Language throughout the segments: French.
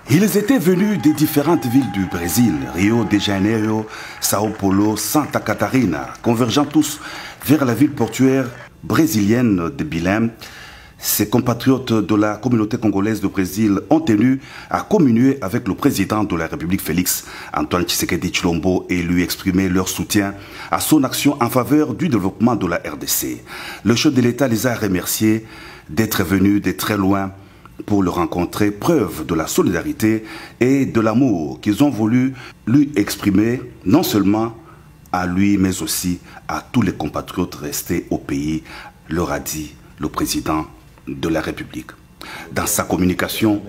Ils étaient venus des différentes villes du Brésil, Rio de Janeiro, Sao Paulo, Santa Catarina, convergeant tous vers la ville portuaire brésilienne de Belém. Ces compatriotes de la communauté congolaise du Brésil ont tenu à communier avec le président de la République Félix Antoine Tshisekedi Tshilombo et lui exprimer leur soutien à son action en faveur du développement de la RDC. Le chef de l'État les a remerciés d'être venus de très loin pour le rencontrer, preuve de la solidarité et de l'amour qu'ils ont voulu lui exprimer, non seulement à lui, mais aussi à tous les compatriotes restés au pays, leur a dit le président de la République. Dans sa communication,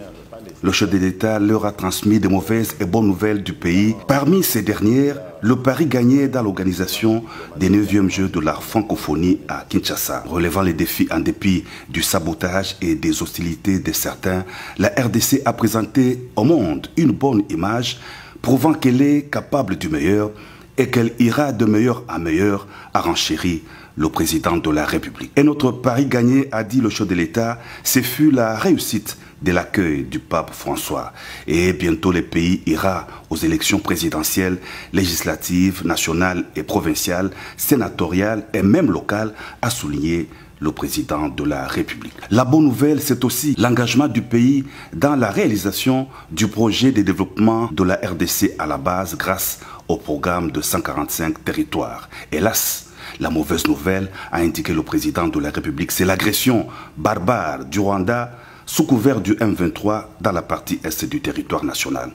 le chef de l'État leur a transmis de mauvaises et bonnes nouvelles du pays. Parmi ces dernières, le pari gagné dans l'organisation des 9e Jeux de la francophonie à Kinshasa. Relevant les défis en dépit du sabotage et des hostilités de certains, la RDC a présenté au monde une bonne image, prouvant qu'elle est capable du meilleur et qu'elle ira de meilleur en meilleur, a renchéri le président de la République. Et notre pari gagné, a dit le chef de l'État, ce fut la réussite de l'accueil du pape François. Et bientôt le pays ira aux élections présidentielles, législatives, nationales et provinciales, sénatoriales et même locales, a souligné le président de la République. La bonne nouvelle, c'est aussi l'engagement du pays dans la réalisation du projet de développement de la RDC à la base grâce au programme de 145 territoires. Hélas, la mauvaise nouvelle, a indiqué le président de la République, c'est l'agression barbare du Rwanda sous couvert du M23 dans la partie est du territoire national.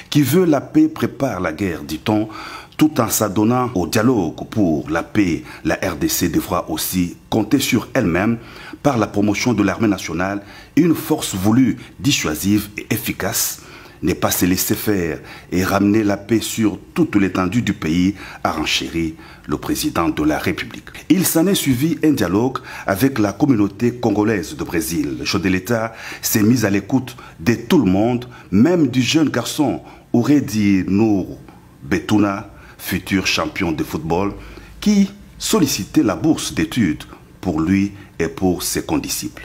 Qui veut la paix prépare la guerre, dit-on, tout en s'adonnant au dialogue pour la paix. La RDC devra aussi compter sur elle-même par la promotion de l'armée nationale, une force voulue, dissuasive et efficace, ne pas se laisser faire et ramener la paix sur toute l'étendue du pays, a renchéri le président de la République. Il s'en est suivi un dialogue avec la communauté congolaise de Brésil. Le chef de l'État s'est mis à l'écoute de tout le monde, même du jeune garçon Uredi Nour Betuna, futur champion de football, qui sollicitait la bourse d'études pour lui et pour ses condisciples.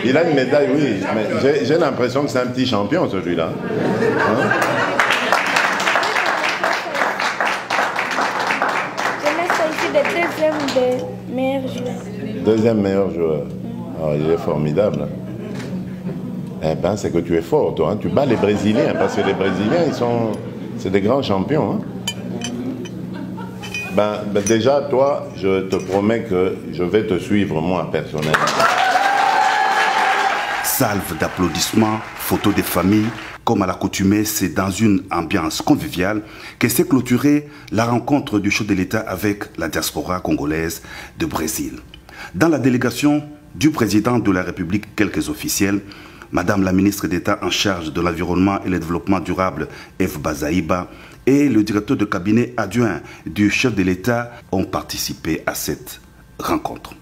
Il a une médaille, oui, mais j'ai l'impression que c'est un petit champion, celui-là. Hein? Je me suis deuxième des meilleurs joueurs. Deuxième meilleur joueur. Oh, il est formidable. Eh bien, c'est que tu es fort, toi. Hein? Tu bats les Brésiliens, parce que les Brésiliens, c'est des grands champions. Hein? Ben, déjà, toi, je te promets que je vais te suivre, moi, personnellement. Salve d'applaudissements, photos des familles. Comme à l'accoutumée, c'est dans une ambiance conviviale que s'est clôturée la rencontre du chef de l'État avec la diaspora congolaise de Brésil. Dans la délégation du président de la République, quelques officiels, Madame la ministre d'État en charge de l'environnement et le développement durable, Eve Bazaïba, et le directeur de cabinet adjoint du chef de l'État ont participé à cette rencontre.